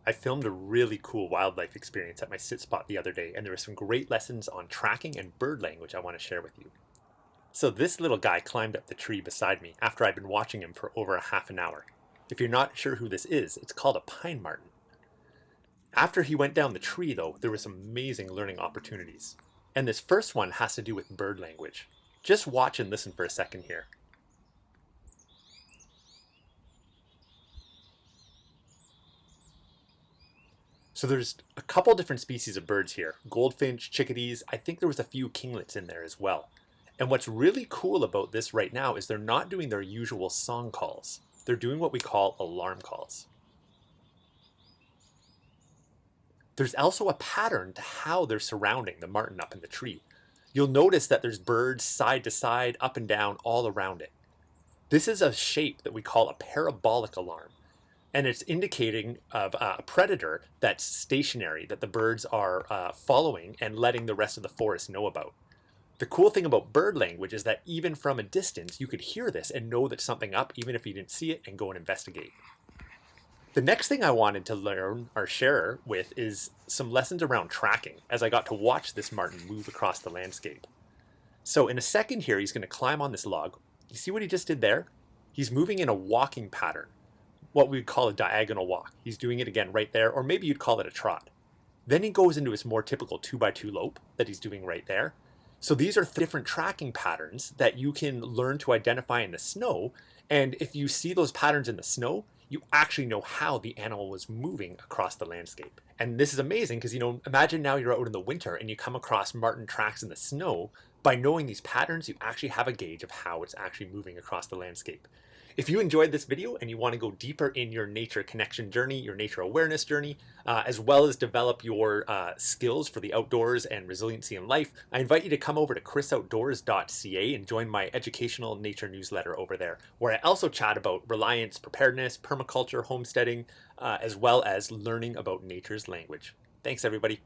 I filmed a really cool wildlife experience at my sit spot the other day, and there were some great lessons on tracking and bird language I want to share with you. So this little guy climbed up the tree beside me after I'd been watching him for over a half an hour. If you're not sure who this is, it's called a Pine Marten. After he went down the tree though, there were some amazing learning opportunities. And this first one has to do with bird language. Just watch and listen for a second here. So there's a couple different species of birds here. Goldfinch, chickadees, I think there was a few kinglets in there as well. And what's really cool about this right now is they're not doing their usual song calls. They're doing what we call alarm calls. There's also a pattern to how they're surrounding the marten up in the tree. You'll notice that there's birds side to side, up and down, all around it. This is a shape that we call a parabolic alarm. And it's indicating of a predator that's stationary, that the birds are following and letting the rest of the forest know about. The cool thing about bird language is that even from a distance, you could hear this and know that something up, even if you didn't see it, and go and investigate. The next thing I wanted to learn or share with is some lessons around tracking, as I got to watch this marten move across the landscape. So in a second here, he's going to climb on this log. You see what he just did there? He's moving in a walking pattern, what we'd call a diagonal walk. He's doing it again right there, or maybe you'd call it a trot. Then he goes into his more typical 2x2 lope that he's doing right there. So these are different tracking patterns that you can learn to identify in the snow. And if you see those patterns in the snow, you actually know how the animal was moving across the landscape. And this is amazing because, imagine now you're out in the winter and you come across marten tracks in the snow. By knowing these patterns, you actually have a gauge of how it's actually moving across the landscape. If you enjoyed this video and you want to go deeper in your nature connection journey, your nature awareness journey, as well as develop your skills for the outdoors and resiliency in life, I invite you to come over to chrisoutdoors.ca and join my educational nature newsletter over there, where I also chat about reliance, preparedness, permaculture, homesteading, as well as learning about nature's language. Thanks, everybody.